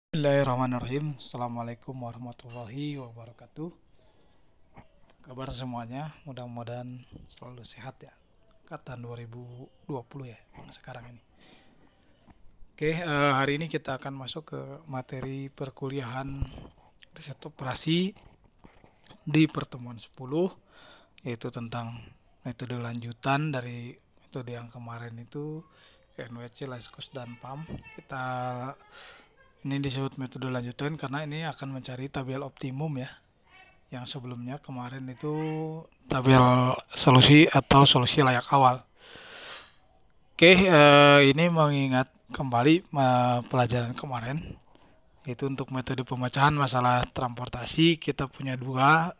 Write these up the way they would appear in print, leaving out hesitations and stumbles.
Bismillahirrahmanirrahim. Assalamualaikum warahmatullahi wabarakatuh. Kabar semuanya, mudah-mudahan selalu sehat ya. Angkatan 2020 ya, sekarang ini. Oke, hari ini kita akan masuk ke materi perkuliahan riset operasi di pertemuan 10, yaitu tentang metode lanjutan dari metode yang kemarin itu NWC, Leskos, dan PAM. Ini disebut metode lanjutan karena ini akan mencari tabel optimum ya. Yang sebelumnya kemarin itu tabel solusi atau solusi layak awal. Oke, ini mengingat kembali pelajaran kemarin, yaitu untuk metode pemecahan masalah transportasi kita punya dua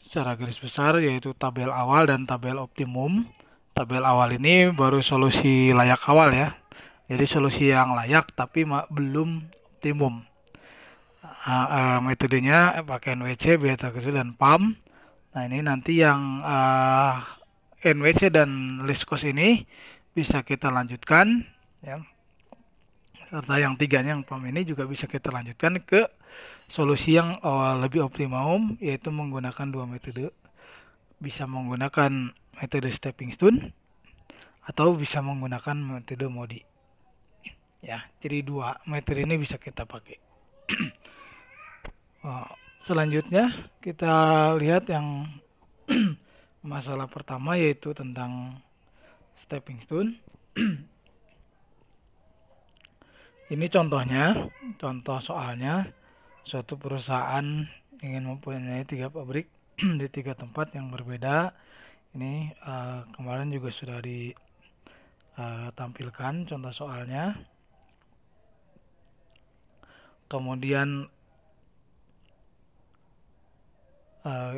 secara garis besar, yaitu tabel awal dan tabel optimum. Tabel awal ini baru solusi layak awal ya, jadi solusi yang layak tapi belum optimum. Metodenya pakai NWC, beta kecil, dan PAM. Nah, ini nanti yang NWC dan Liskos ini bisa kita lanjutkan ya. Serta yang tiganya yang PAM ini juga bisa kita lanjutkan ke solusi yang lebih optimum, yaitu menggunakan dua metode. Bisa menggunakan metode stepping stone atau bisa menggunakan metode MODI. Ya, jadi dua metode ini bisa kita pakai. Selanjutnya kita lihat yang masalah pertama, yaitu tentang stepping stone. Ini contohnya, contoh soalnya, suatu perusahaan ingin mempunyai 3 pabrik di 3 tempat yang berbeda. Ini kemarin juga sudah ditampilkan contoh soalnya. Kemudian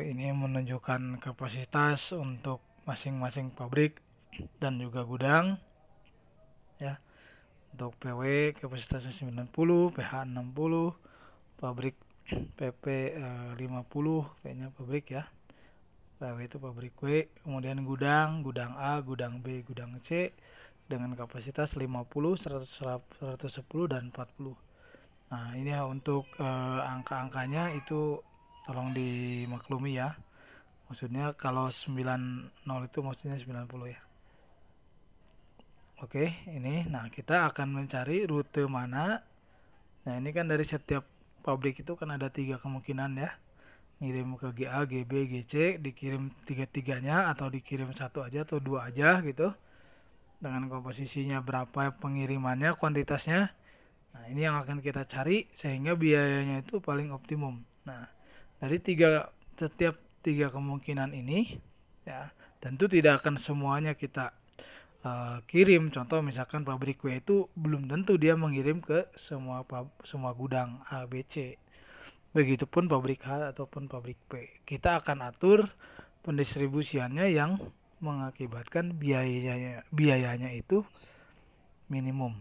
ini menunjukkan kapasitas untuk masing-masing pabrik dan juga gudang ya. Untuk PW kapasitasnya 90, PH 60, pabrik PP 50, P-nya pabrik ya. PW itu pabrik W, kemudian gudang A, gudang B, gudang C dengan kapasitas 50, 100, 110 dan 40. Nah, ini ya untuk angka-angkanya itu tolong dimaklumi ya. Maksudnya kalau 90 itu maksudnya 90 ya. Oke, ini. Nah, kita akan mencari rute mana. Nah, ini kan dari setiap pabrik itu kan ada 3 kemungkinan ya. Ngirim ke GA, GB, GC, dikirim tiga-tiganya atau dikirim satu aja atau dua aja gitu. Dengan komposisinya berapa pengirimannya, kuantitasnya. Nah, ini yang akan kita cari sehingga biayanya itu paling optimum. Nah, dari setiap 3 kemungkinan ini ya, tentu tidak akan semuanya kita kirim. Contoh misalkan pabrik W itu belum tentu dia mengirim ke semua gudang A, B, C. Begitupun pabrik H ataupun pabrik P. Kita akan atur pendistribusiannya yang mengakibatkan biayanya itu minimum.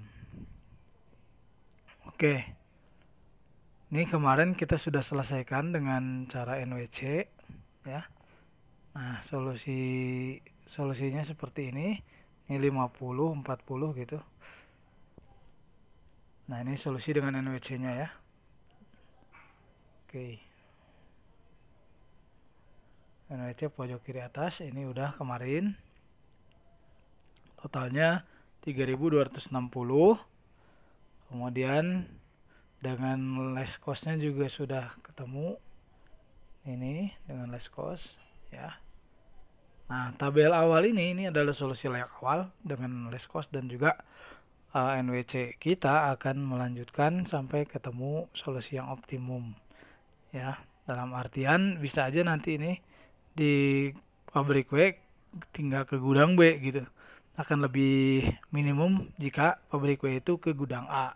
Oke. Ini kemarin kita sudah selesaikan dengan cara NWC ya. Nah, solusinya seperti ini. Ini 50, 40 gitu. Nah, ini solusi dengan NWC-nya ya. Oke. NWC pojok kiri atas ini udah kemarin. Totalnya 3260. Kemudian dengan less cost-nya juga sudah ketemu. Ini dengan less cost ya. Nah, tabel awal ini adalah solusi layak awal dengan less cost dan juga NWC. Kita akan melanjutkan sampai ketemu solusi yang optimum ya. Dalam artian bisa aja nanti ini di pabrik W tinggal ke gudang B gitu. Akan lebih minimum jika pabrik W itu ke gudang A.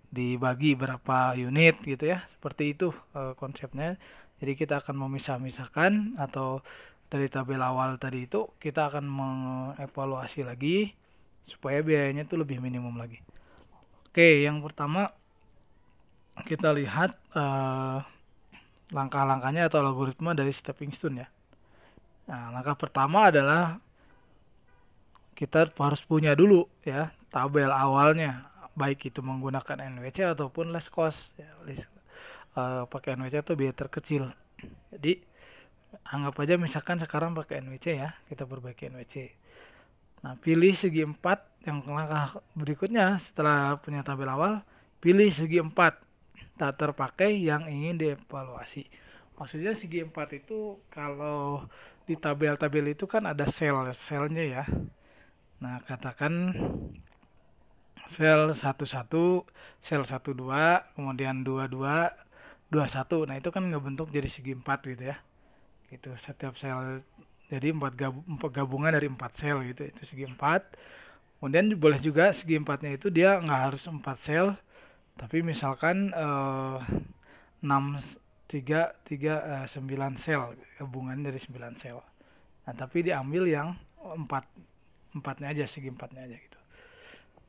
Dibagi berapa unit gitu ya. Seperti itu konsepnya. Jadi kita akan memisah-misahkan atau dari tabel awal tadi itu kita akan mengevaluasi lagi supaya biayanya itu lebih minimum lagi. Oke, yang pertama kita lihat langkah-langkahnya atau algoritma dari stepping stone ya. Nah, langkah pertama adalah kita harus punya dulu ya tabel awalnya baik itu menggunakan NWC ataupun less cost ya, pakai NWC itu biaya terkecil. Jadi anggap aja misalkan sekarang pakai NWC ya, kita perbaiki NWC. Nah, pilih segi 4 yang langkah berikutnya setelah punya tabel awal, pilih segi 4 tak terpakai yang ingin dievaluasi. Maksudnya segi 4 itu kalau di tabel-tabel itu kan ada sel-selnya ya. Nah, katakan sel 11, sel 12, kemudian 22, 21. Nah, itu kan ngebentuk jadi segi 4 gitu ya. Gitu, setiap sel jadi 4 gabungan dari 4 sel gitu, itu segi 4. Kemudian boleh juga segi 4-nya itu dia nggak harus 4 sel, tapi misalkan 6 3 3 9 sel, gabungan dari 9 sel. Nah, tapi diambil yang 4 4-nya aja, segi 4-nya aja gitu.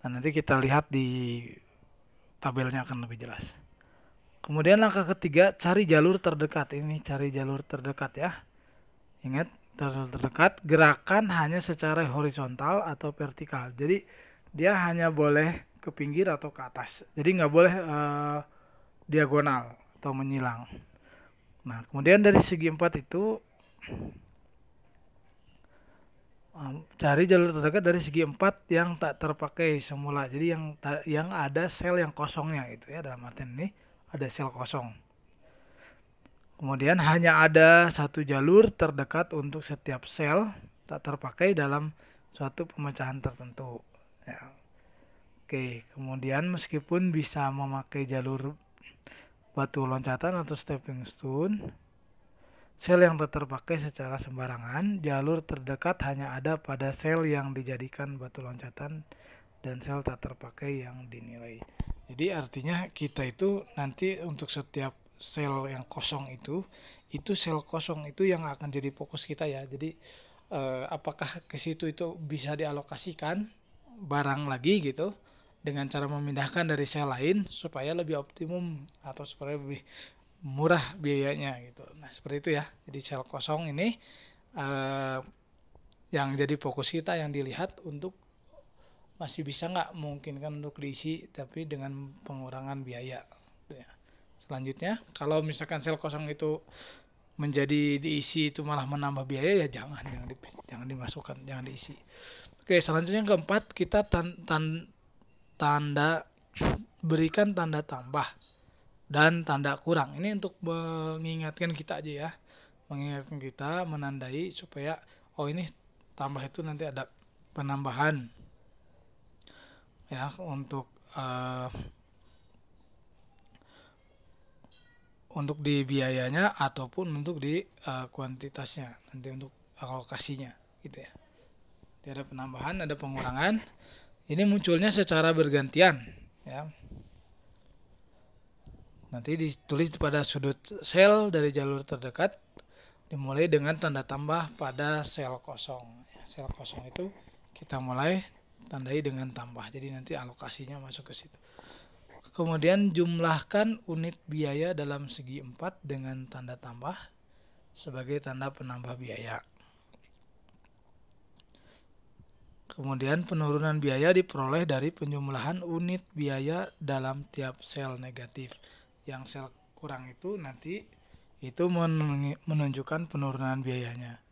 Nah, nanti kita lihat di tabelnya akan lebih jelas. Kemudian langkah ketiga, cari jalur terdekat. Ini cari jalur terdekat ya. Ingat, jalur terdekat gerakan hanya secara horizontal atau vertikal. Jadi dia hanya boleh ke pinggir atau ke atas. Jadi nggak boleh diagonal atau menyilang. Nah, kemudian dari segi 4 itu cari jalur terdekat dari segi 4 yang tak terpakai semula. Jadi yang ada sel yang kosongnya itu ya, dalam artian ini ada sel kosong. Kemudian hanya ada satu jalur terdekat untuk setiap sel tak terpakai dalam suatu pemecahan tertentu. Ya. Oke, kemudian meskipun bisa memakai jalur batu loncatan atau stepping stone, sel yang tak terpakai secara sembarangan, jalur terdekat hanya ada pada sel yang dijadikan batu loncatan dan sel tak terpakai yang dinilai. Jadi artinya kita itu nanti untuk setiap sel yang kosong itu sel kosong itu yang akan jadi fokus kita ya. Jadi apakah ke situ itu bisa dialokasikan barang lagi gitu dengan cara memindahkan dari sel lain supaya lebih optimum atau supaya lebih murah biayanya gitu. Nah, seperti itu ya. Jadi sel kosong ini yang jadi fokus kita, yang dilihat untuk masih bisa nggak memungkinkan untuk diisi tapi dengan pengurangan biaya. Selanjutnya, kalau misalkan sel kosong itu menjadi diisi itu malah menambah biaya, ya jangan dimasukkan, jangan diisi. Oke, selanjutnya yang keempat, kita tanda berikan tanda tambah dan tanda kurang. Ini untuk mengingatkan kita aja ya, mengingatkan kita, menandai supaya oh ini tambah itu nanti ada penambahan ya untuk di biayanya ataupun untuk di kuantitasnya, nanti untuk alokasinya gitu ya. Jadi ada penambahan, ada pengurangan. Ini munculnya secara bergantian ya. Nanti ditulis pada sudut sel dari jalur terdekat, dimulai dengan tanda tambah pada sel kosong. Sel kosong itu kita mulai tandai dengan tambah, jadi nanti alokasinya masuk ke situ. Kemudian jumlahkan unit biaya dalam segi 4 dengan tanda tambah sebagai tanda penambah biaya. Kemudian penurunan biaya diperoleh dari penjumlahan unit biaya dalam tiap sel negatif. Yang sel kurang itu nanti itu menunjukkan penurunan biayanya.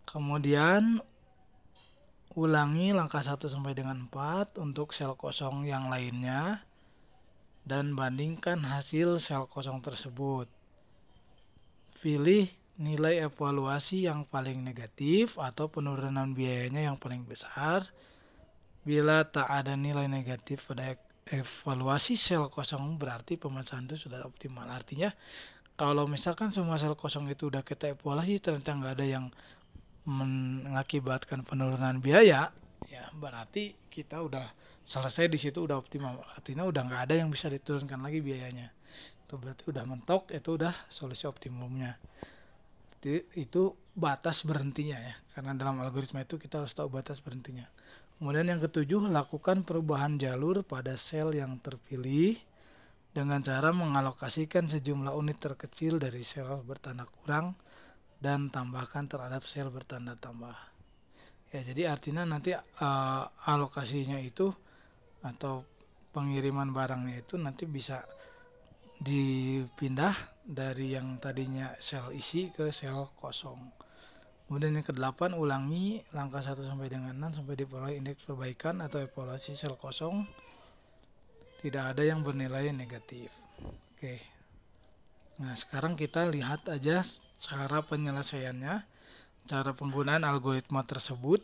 Kemudian ulangi langkah 1 sampai dengan 4 untuk sel kosong yang lainnya dan bandingkan hasil sel kosong tersebut. Pilih nilai evaluasi yang paling negatif atau penurunan biayanya yang paling besar. Bila tak ada nilai negatif pada evaluasi sel kosong, berarti pemecahan itu sudah optimal. Artinya kalau misalkan semua sel kosong itu udah kita evaluasi ternyata nggak ada yang mengakibatkan penurunan biaya, ya berarti kita udah selesai di situ, udah optimal. Artinya udah nggak ada yang bisa diturunkan lagi biayanya. Itu berarti udah mentok, itu udah solusi optimumnya. Jadi itu batas berhentinya ya, karena dalam algoritma itu kita harus tahu batas berhentinya. Kemudian yang ketujuh, lakukan perubahan jalur pada sel yang terpilih dengan cara mengalokasikan sejumlah unit terkecil dari sel bertanda kurang dan tambahkan terhadap sel bertanda tambah. Ya, jadi artinya nanti alokasinya itu atau pengiriman barangnya itu nanti bisa dipindah dari yang tadinya sel isi ke sel kosong. Kemudian yang ke-8, ulangi langkah 1 sampai dengan 6 sampai diperoleh indeks perbaikan atau evaluasi sel kosong tidak ada yang bernilai negatif. Oke. Nah, sekarang kita lihat aja cara penyelesaiannya, cara penggunaan algoritma tersebut.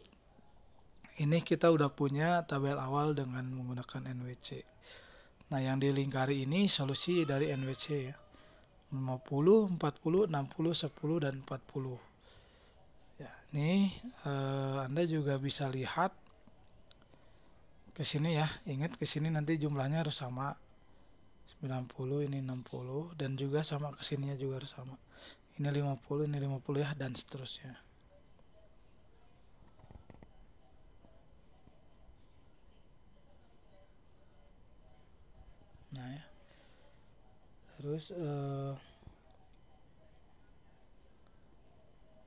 Ini kita udah punya tabel awal dengan menggunakan NWC. Nah, yang dilingkari ini solusi dari NWC ya. 50, 40, 60, 10, dan 40. Ya, ini Anda juga bisa lihat ke sini ya. Ingat ke sini nanti jumlahnya harus sama. 90, ini 60, dan juga sama ke sininya juga harus sama. Ini 50, ini 50 ya, dan seterusnya. Nah ya. Terus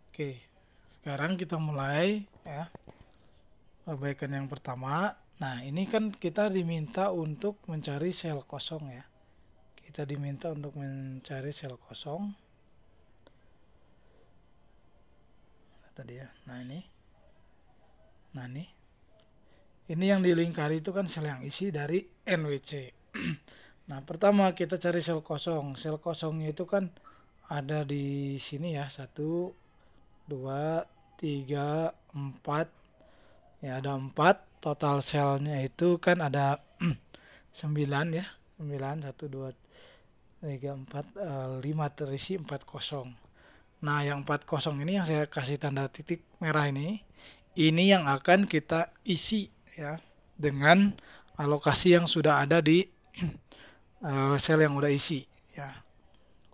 oke. Sekarang kita mulai ya. Perbaikan yang pertama. Nah, ini kan kita diminta untuk mencari sel kosong ya. Kita diminta untuk mencari sel kosong. Tadi ya. Nah, ini. Nah, ini yang dilingkari itu kan sel yang isi dari NWC. Nah, pertama kita cari sel kosong. Sel kosongnya itu kan ada di sini ya. 1, 2, 3, 4. Ya, ada 4. Total selnya itu kan ada 9 ya. 9, 1, 2, 3, 4, 5 terisi 4 kosong. Nah, yang 4 kosong ini yang saya kasih tanda titik merah ini yang akan kita isi ya dengan alokasi yang sudah ada di sel yang udah isi ya.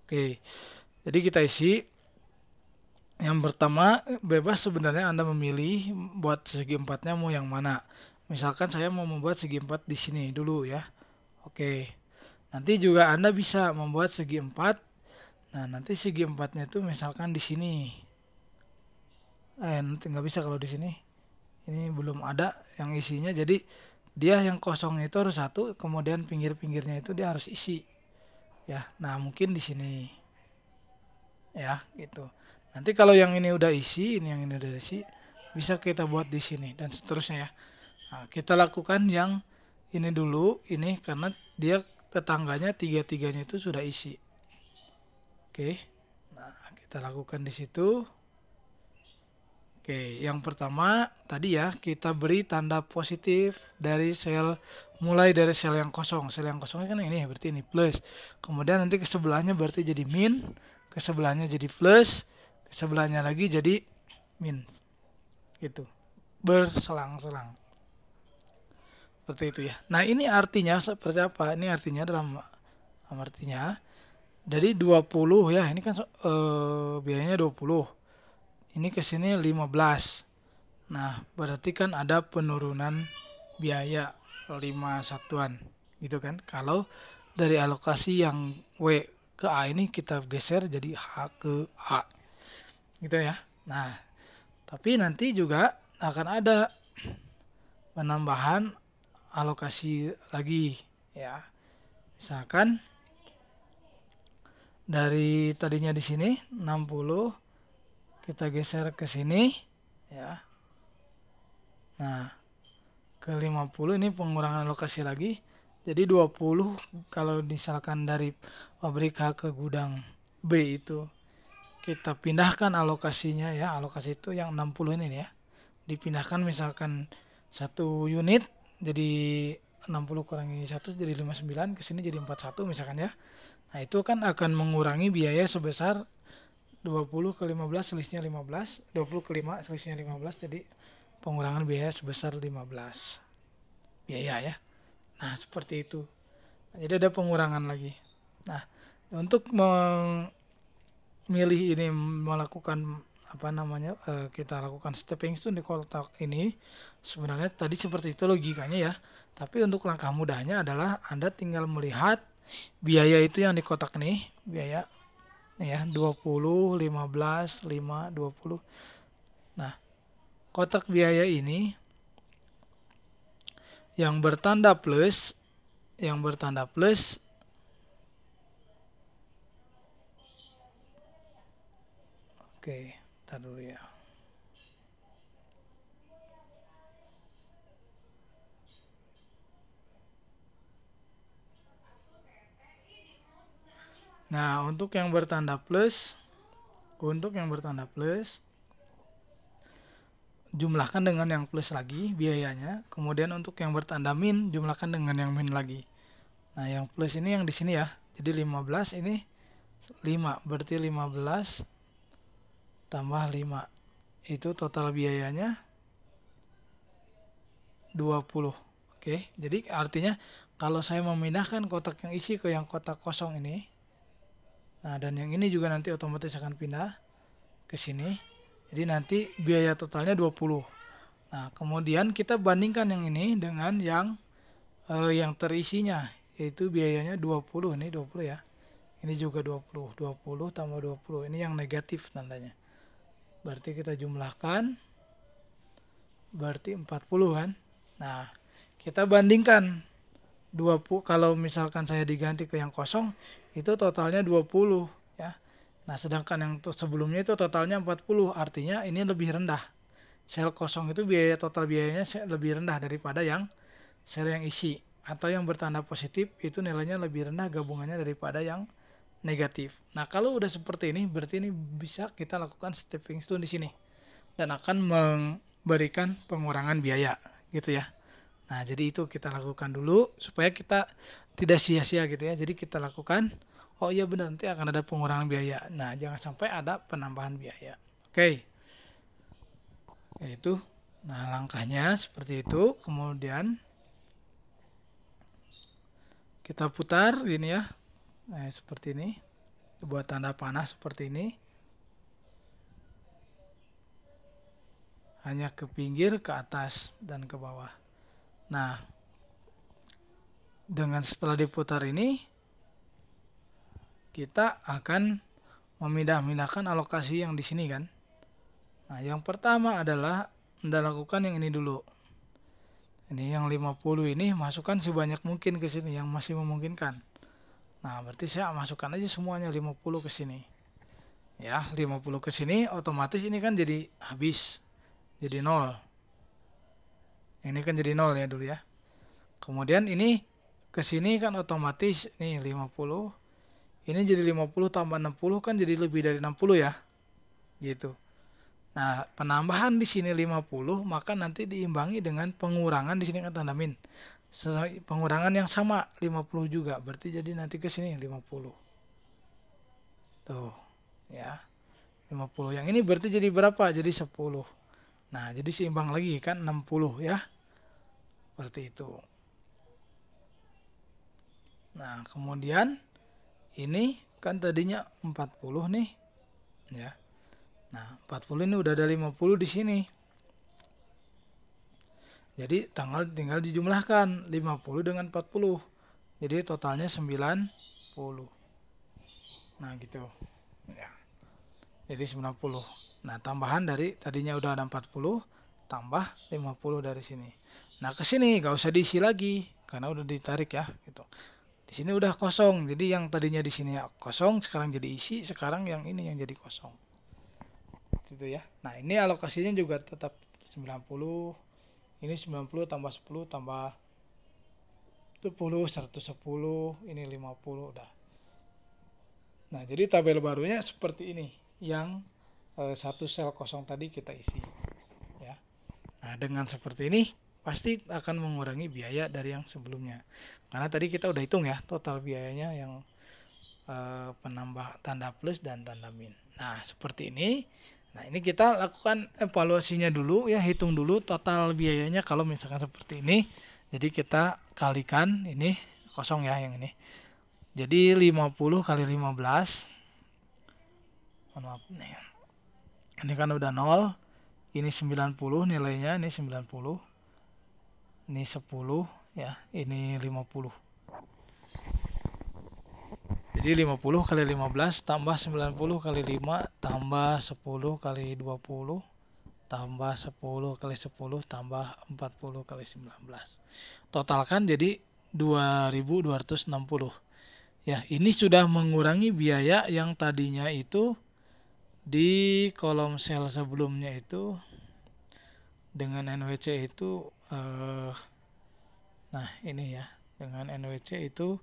Oke. Jadi kita isi. Yang pertama, bebas sebenarnya Anda memilih buat segi empatnya mau yang mana. Misalkan saya mau membuat segi empat di sini dulu ya. Oke. Nanti juga Anda bisa membuat segi empat. Nah, nanti segi empatnya itu misalkan di sini. Nanti nggak bisa kalau di sini. Ini belum ada yang isinya. Jadi dia yang kosong itu harus 1, kemudian pinggir-pinggirnya itu dia harus isi. Ya. Nah, mungkin di sini. Ya, gitu. Nanti kalau yang ini udah isi, ini yang ini udah isi, bisa kita buat di sini dan seterusnya ya. Nah, kita lakukan yang ini dulu, ini karena dia tetangganya tiga-tiganya itu sudah isi. Oke. Nah, kita lakukan di situ. Oke, yang pertama tadi ya, kita beri tanda positif dari sel, mulai dari sel yang kosong. Sel yang kosongnya kan ini, berarti ini plus. Kemudian nanti ke sebelahnya berarti jadi min, ke sebelahnya jadi plus, ke sebelahnya lagi jadi min. Gitu. Berselang-selang. Seperti itu ya. Nah, ini artinya seperti apa? Ini artinya dalam artinya dari 20 ya, ini kan biayanya 20. Ini ke sini 15. Nah, berarti kan ada penurunan biaya 5 satuan. Gitu kan. Kalau dari alokasi yang W ke A ini kita geser jadi H ke A. Gitu ya. Nah, tapi nanti juga akan ada penambahan alokasi lagi ya. Misalkan dari tadinya di sini 60 kita geser ke sini ya. Nah, ke 50 ini pengurangan alokasi lagi. Jadi 20 kalau misalkan dari pabrik A ke gudang B itu kita pindahkan alokasinya ya. Alokasi itu yang 60 ini ya. Dipindahkan misalkan 1 unit jadi 60 kurangi 1 jadi 59, ke sini jadi 41 misalkan ya. Nah, itu kan akan mengurangi biaya sebesar 20 ke 15 selisihnya 15, 20 ke 5 selisihnya 15, jadi pengurangan biaya sebesar 15 biaya ya. Nah, seperti itu. Jadi ada pengurangan lagi. Nah, untuk memilih ini, melakukan apa namanya, kita lakukan stepping stone di kotak ini, sebenarnya tadi seperti itu logikanya ya. Tapi untuk langkah mudahnya adalah Anda tinggal melihat biaya itu yang di kotak nih, biaya ya 20, 15, 5, 20. Nah, kotak biaya ini yang bertanda plus yang bertanda plus oke, tar dulu ya. Nah, untuk yang bertanda plus, jumlahkan dengan yang plus lagi biayanya. Kemudian untuk yang bertanda min, jumlahkan dengan yang min lagi. Nah, yang plus ini yang di sini ya. Jadi 15 ini 5, berarti 15 tambah 5. Itu total biayanya 20. Oke, jadi artinya kalau saya memindahkan kotak yang isi ke yang kotak kosong ini, nah dan yang ini juga nanti otomatis akan pindah ke sini. Jadi nanti biaya totalnya 20. Nah, kemudian kita bandingkan yang ini dengan yang terisinya, yaitu biayanya 20. Ini 20 ya. Ini juga 20. 20 tambah 20. Ini yang negatif tandanya. Berarti kita jumlahkan, berarti 40 kan. Nah, kita bandingkan 20, kalau misalkan saya diganti ke yang kosong, itu totalnya 20 ya. Nah, sedangkan yang sebelumnya itu totalnya 40, artinya ini lebih rendah. Sel kosong itu biaya total biayanya lebih rendah daripada yang sel yang isi. Atau yang bertanda positif itu nilainya lebih rendah gabungannya daripada yang negatif. Nah, kalau udah seperti ini, berarti ini bisa kita lakukan stepping stone di sini. Dan akan memberikan pengurangan biaya, gitu ya. Nah, jadi itu kita lakukan dulu supaya kita tidak sia-sia gitu ya. Jadi kita lakukan, oh iya benar nanti akan ada pengurangan biaya. Nah, jangan sampai ada penambahan biaya. Oke. Yaitu, nah langkahnya seperti itu. Kemudian kita putar ini ya. Nah, seperti ini. Buat tanda panah seperti ini. Hanya ke pinggir, ke atas, dan ke bawah. Nah, dengan setelah diputar ini, kita akan memindah-mindahkan alokasi yang di sini kan. Nah, yang pertama adalah Anda lakukan yang ini dulu. Ini yang 50 ini masukkan sebanyak mungkin ke sini yang masih memungkinkan. Nah, berarti saya masukkan aja semuanya 50 ke sini. Ya, 50 ke sini otomatis ini kan jadi habis. Jadi 0. Ini kan jadi 0 ya dulu ya. Kemudian ini ke sini kan otomatis nih 50. Ini jadi 50 tambah 60 kan jadi lebih dari 60 ya. Gitu. Nah, penambahan di sini 50, maka nanti diimbangi dengan pengurangan di sini kan tanda min. Pengurangan yang sama 50 juga, berarti jadi nanti ke sini 50. Tuh, ya. 50. Yang ini berarti jadi berapa? Jadi 10. Nah, jadi seimbang lagi kan 60 ya. Seperti itu. Nah, kemudian ini kan tadinya 40 nih. Ya. Nah, 40 ini udah ada 50 di sini. Jadi tinggal dijumlahkan 50 dengan 40. Jadi totalnya 90. Nah, gitu. Ya. Jadi 90. Nah, tambahan dari tadinya udah ada 40 tambah 50 dari sini. Nah, ke sini gak usah diisi lagi karena udah ditarik ya, gitu. Di sini udah kosong. Jadi yang tadinya di sini kosong sekarang jadi isi, sekarang yang ini yang jadi kosong. Gitu ya. Nah, ini alokasinya juga tetap 90. Ini 90 tambah 10 tambah 10, 110, ini 50 udah. Nah, jadi tabel barunya seperti ini. Yang satu sel kosong tadi kita isi. Ya. Nah, dengan seperti ini pasti akan mengurangi biaya dari yang sebelumnya. Karena tadi kita udah hitung ya total biayanya yang penambah tanda plus dan tanda min. Nah, seperti ini. Nah, ini kita lakukan evaluasinya dulu ya, hitung dulu total biayanya kalau misalkan seperti ini. Jadi kita kalikan ini kosong ya yang ini. Jadi 50 kali 15. Maaf nih. Ini kan udah 0. Ini 90 nilainya, ini 90. Ini 10 ya, ini 50. Jadi 50 kali 15 tambah 90 kali 5 tambah 10 kali 20 tambah 10 kali 10 tambah 40 kali 19. Totalkan jadi 2260. Ya, ini sudah mengurangi biaya yang tadinya itu di kolom sel sebelumnya itu dengan NWC itu nah ini ya, dengan NWC itu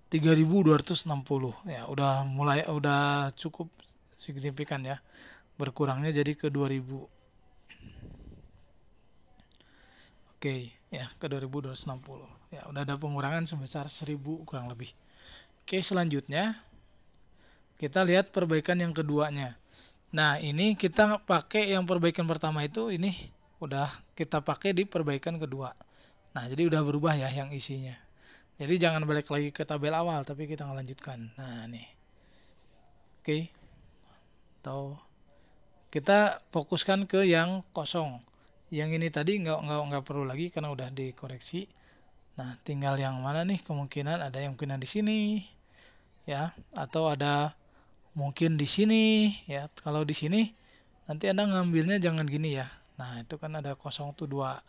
3260. Ya, udah cukup signifikan ya. Berkurangnya jadi ke 2000. Oke, ya ke 2260. Ya, udah ada pengurangan sebesar 1000 kurang lebih. Oke, selanjutnya kita lihat perbaikan yang keduanya. Nah, ini kita pakai yang perbaikan pertama itu, ini udah kita pakai di perbaikan kedua. Nah, jadi udah berubah ya yang isinya. Jadi jangan balik lagi ke tabel awal, tapi kita ngelanjutkan. Nah, nih. Oke. Atau kita fokuskan ke yang kosong. Yang ini tadi nggak perlu lagi karena udah dikoreksi. Nah, tinggal yang mana nih? Kemungkinan ada yang kemungkinan di sini ya, atau ada mungkin di sini ya. Kalau di sini nanti Anda ngambilnya jangan gini ya. Nah, itu kan ada kosong tuh 2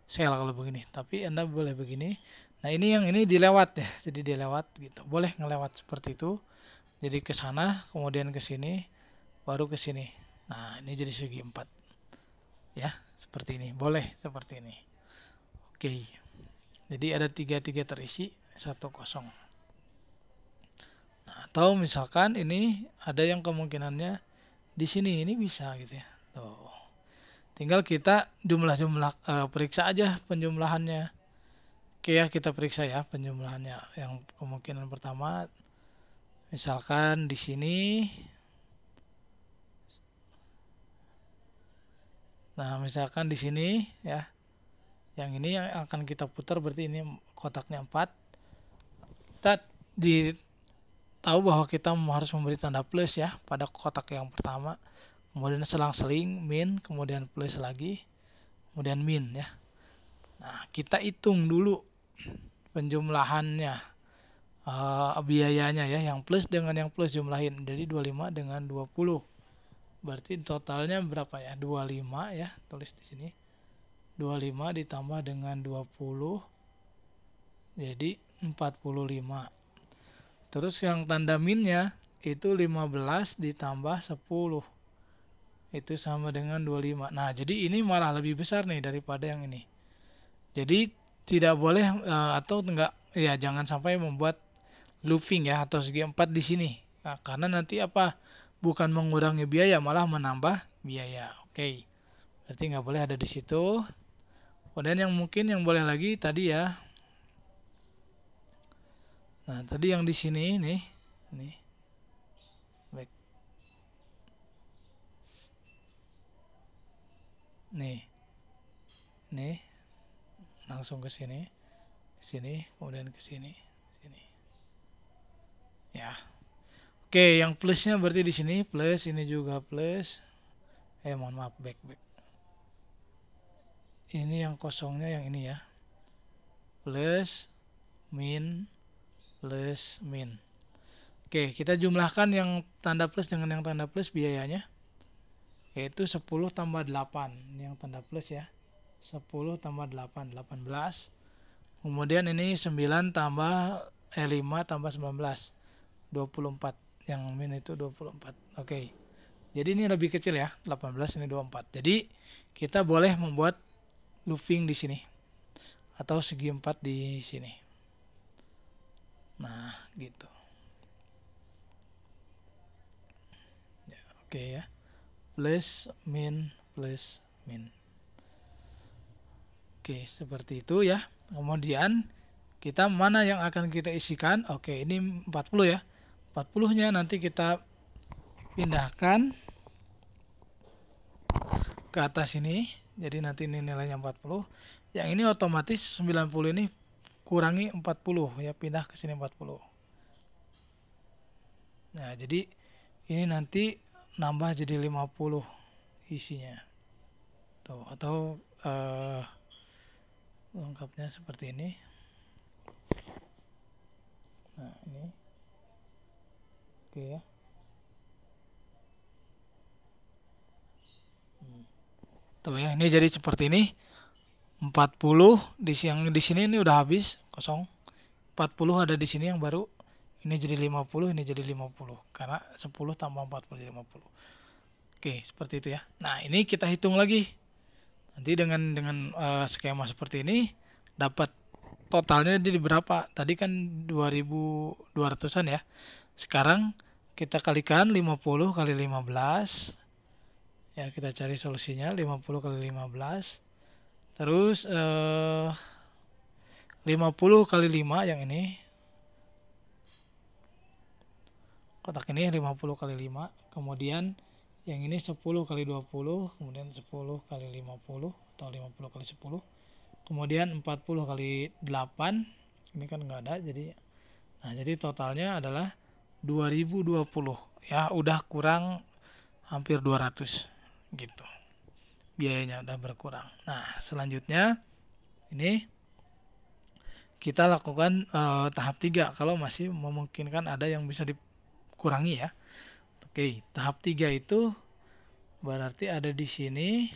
sel kalau begini. Tapi Anda boleh begini. Nah, ini yang ini dilewat ya. Jadi dilewat gitu. Boleh ngelewat seperti itu. Jadi ke sana, kemudian ke sini, baru ke sini. Nah, ini jadi segi 4. Ya, seperti ini. Boleh seperti ini. Oke. Jadi ada 3 terisi, 1 kosong. Nah, atau misalkan ini ada yang kemungkinannya di sini, ini bisa gitu ya. Tuh. Tinggal kita periksa aja penjumlahannya. Oke ya, kita periksa ya penjumlahannya. Yang kemungkinan pertama, misalkan di sini. Nah, misalkan di sini ya. Yang ini yang akan kita putar berarti ini kotaknya 4. Kita tahu bahwa kita harus memberi tanda plus ya pada kotak yang pertama. Kemudian selang-seling min, kemudian plus lagi, kemudian min ya. Nah, kita hitung dulu penjumlahannya, biayanya ya, yang plus dengan yang plus jumlahin. Jadi 25 dengan 20. Berarti totalnya berapa ya? 25 ya, tulis di sini. 25 ditambah dengan 20 jadi 45. Terus yang tanda minnya itu 15 ditambah 10. Itu sama dengan 25. Nah, jadi ini malah lebih besar nih daripada yang ini. Jadi tidak boleh atau enggak ya, jangan sampai membuat looping ya atau segi 4 di sini. Nah, karena nanti apa? Bukan mengurangi biaya, malah menambah biaya. Oke. Berarti nggak boleh ada di situ. Kemudian yang mungkin yang boleh lagi tadi ya. Nah, tadi yang di sini nih. Baik. Nih. Langsung ke sini. Kemudian ke sini. Ya. Oke, yang plusnya berarti di sini plus, ini juga plus. Mohon maaf, back. Ini yang kosongnya yang ini ya. Plus, min, plus, min. Oke, kita jumlahkan yang tanda plus dengan yang tanda plus biayanya. Yaitu 10 tambah 8. Yang tanda plus ya. 10 tambah 8, 18. Kemudian ini 9 tambah 5 tambah 19. 24. Yang min itu 24. Oke. Jadi ini lebih kecil ya. 18 ini 24. Jadi kita boleh membuat looping di sini. Atau segi 4 di sini. Nah, gitu. Ya, oke ya. Plus, min, plus, min. Oke, seperti itu ya. Kemudian kita mana yang akan kita isikan? Oke, ini 40 ya. 40-nya nanti kita pindahkan ke atas ini. Jadi nanti ini nilainya 40. Yang ini otomatis 90 ini kurangi 40 ya, pindah ke sini 40. Nah, jadi ini nanti nambah jadi 50 isinya. Tuh, atau lengkapnya seperti ini. Nah, ini. Oke ya. Tuh ya, ini jadi seperti ini. 40 di sini ini udah habis kosong. 40 ada di sini yang baru. Ini jadi 50, ini jadi 50. Karena 10 tambah 40 jadi 50. Oke, seperti itu ya. Nah, ini kita hitung lagi. Nanti dengan skema seperti ini dapat totalnya jadi berapa? Tadi kan 2200-an ya. Sekarang kita kalikan 50 kali 15. Ya, kita cari solusinya 50 kali 15. Terus 50 kali 5 yang ini. Kotak ini 50 kali 5. Kemudian yang ini 10 kali 20. Kemudian 10 kali 50 atau 50 kali 10. Kemudian 40 kali 8. Ini kan nggak ada, jadi nah, jadi totalnya adalah 2020 ya, udah kurang hampir 200 gitu. Biayanya udah berkurang. Nah, selanjutnya ini kita lakukan tahap 3 kalau masih memungkinkan ada yang bisa dikurangi ya. Oke, tahap 3 itu berarti ada di sini,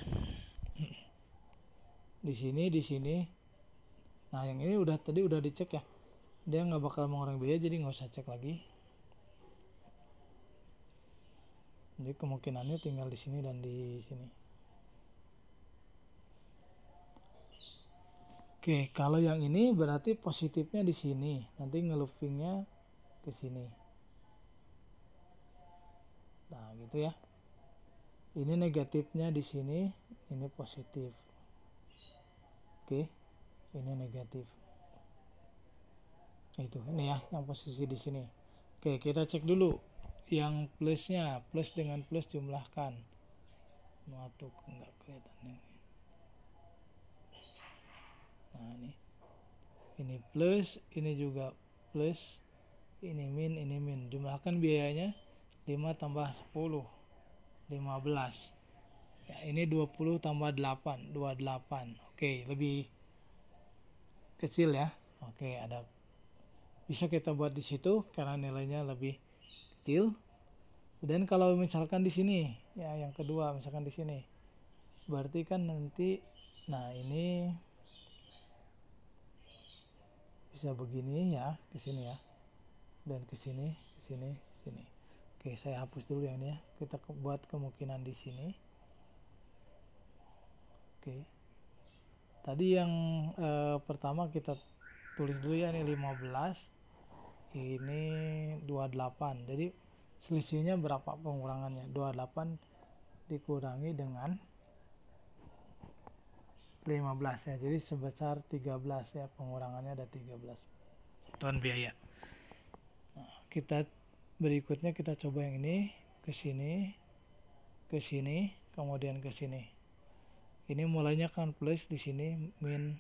di sini, di sini. Nah, yang ini udah tadi udah dicek ya. Dia nggak bakal mengurangi biaya, jadi nggak usah cek lagi. Jadi kemungkinannya tinggal di sini dan di sini. Oke, kalau yang ini berarti positifnya di sini. Nanti ngeloopingnya ke sini. Nah, gitu ya. Ini negatifnya di sini, ini positif. Oke, ini negatif. Itu, ini ya, yang posisi di sini. Oke, kita cek dulu yang plusnya. Plus dengan plus jumlahkan. Masuk, enggak kelihatan ini. Nah, ini plus, ini juga plus, ini min. Jumlahkan biayanya 5 tambah 10, 15. Ya, ini 20 tambah 8, 28. Oke, lebih kecil ya. Oke, ada bisa kita buat di situ karena nilainya lebih kecil. Dan kalau misalkan di sini, ya yang kedua misalkan di sini, berarti kan nanti, nah ini bisa begini ya, ke sini ya, dan ke sini, ke sini, sini. Oke, saya hapus dulu yang ini ya. Kita buat kemungkinan di sini. Oke. Tadi yang pertama kita tulis dulu ya, ini 15. Ini 28. Jadi selisihnya berapa pengurangannya? 28 dikurangi dengan 15 ya. Jadi sebesar 13 ya, pengurangannya ada 13. Satuan biaya. Nah, kita berikutnya kita coba yang ini, ke sini, ke sini, kemudian ke sini. Ini mulainya kan plus, di sini min,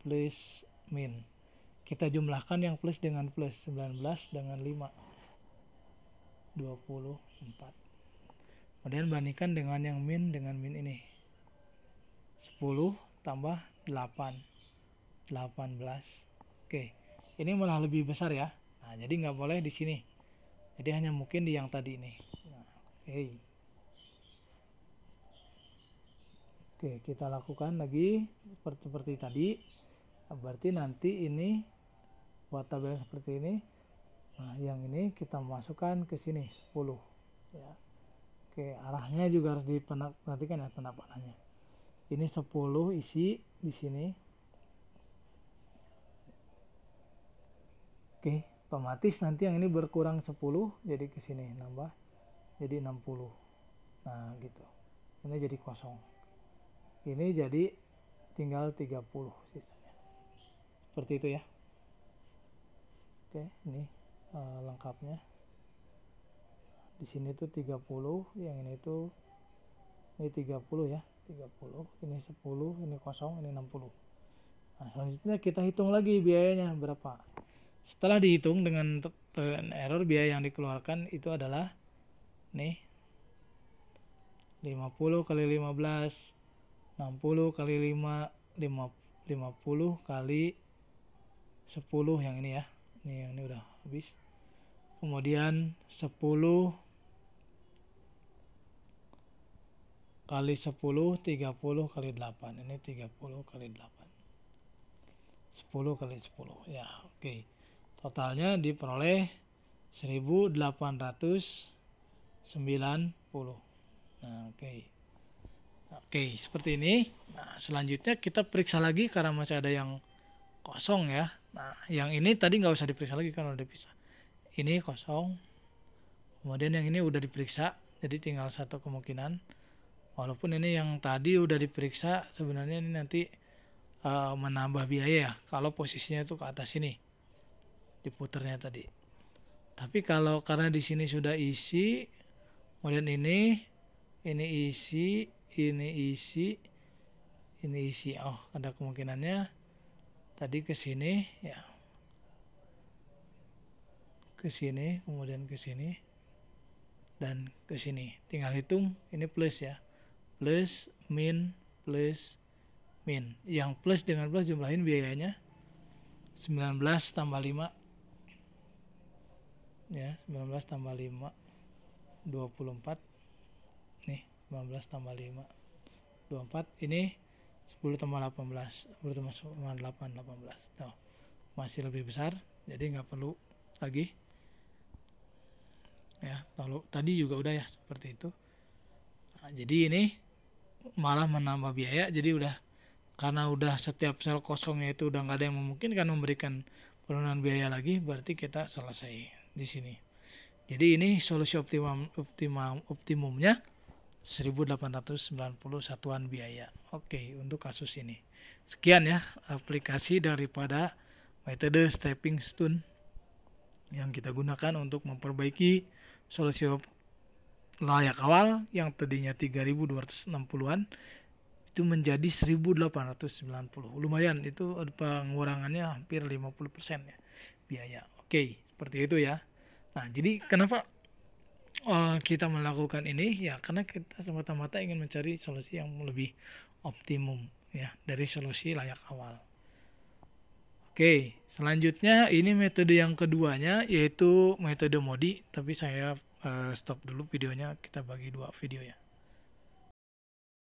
plus, min. Kita jumlahkan yang plus dengan plus, 19 dengan 5, 24. Kemudian bandingkan dengan yang min dengan min ini. 10 tambah 8, 18. Oke, ini malah lebih besar ya. Nah, jadi nggak boleh di sini. Jadi hanya mungkin di yang tadi ini. Nah, oke. Oke, kita lakukan lagi seperti tadi. Berarti nanti ini buat tabel seperti ini. Nah, yang ini kita masukkan ke sini 10 ya. Oke, arahnya juga harus diperhatikan ya, tanda panahnya. Ini 10 isi di sini. Oke, otomatis nanti yang ini berkurang 10 jadi ke sini nambah jadi 60. Nah, gitu. Ini jadi kosong. Ini jadi tinggal 30 sisanya. Seperti itu ya. Oke, ini lengkapnya. Di sini tuh 30, yang ini tuh ini 30 ya, 30. Ini 10, ini kosong, ini 60. Nah, selanjutnya kita hitung lagi biayanya berapa. Setelah dihitung dengan error, biaya yang dikeluarkan itu adalah nih 50 kali 15, 60 kali 5, 50 kali 10 yang ini ya. Yang ini udah habis. Kemudian 10 kali 10, 30 kali 8. Ini 30 kali 8. 10 kali 10. Ya, oke. Totalnya diperoleh 1890. Nah, Oke, seperti ini. Nah, selanjutnya kita periksa lagi karena masih ada yang kosong ya. Nah, yang ini tadi nggak usah diperiksa lagi kan udah dipisah. Ini kosong. Kemudian yang ini udah diperiksa, jadi tinggal satu kemungkinan. Walaupun ini yang tadi udah diperiksa, sebenarnya ini nanti menambah biaya ya. Kalau posisinya itu ke atas ini, diputernya tadi. Tapi kalau karena di sini sudah isi, kemudian ini isi, ini isi, ini isi. Oh, ada kemungkinannya tadi ke sini ya. Ke sini, kemudian ke sini dan ke sini. Tinggal hitung ini plus ya. Plus, min, plus, min. Yang plus dengan plus jumlahin biayanya 19 tambah 5 ya, 19 tambah 5 24 nih, 19 tambah 5 24, ini 10 tambah 18, 10 tambah 8, 18. Tuh, masih lebih besar, jadi nggak perlu lagi ya. Lalu tadi juga udah ya seperti itu. Nah, jadi ini malah menambah biaya, jadi udah karena udah setiap sel kosongnya itu udah nggak ada yang memungkinkan memberikan penurunan biaya lagi, berarti kita selesai di sini. Jadi ini solusi optimumnya 1890 satuan biaya. Oke, untuk kasus ini. Sekian ya aplikasi daripada metode stepping stone yang kita gunakan untuk memperbaiki solusi layak awal yang tadinya 3260-an itu menjadi 1890. Lumayan, itu pengurangannya hampir 50% ya biaya. Oke, seperti itu ya. Nah, jadi kenapa kita melakukan ini ya, karena kita semata-mata ingin mencari solusi yang lebih optimum ya dari solusi layak awal. Oke, selanjutnya ini metode yang keduanya yaitu metode MODI, tapi saya stop dulu videonya, kita bagi dua video ya.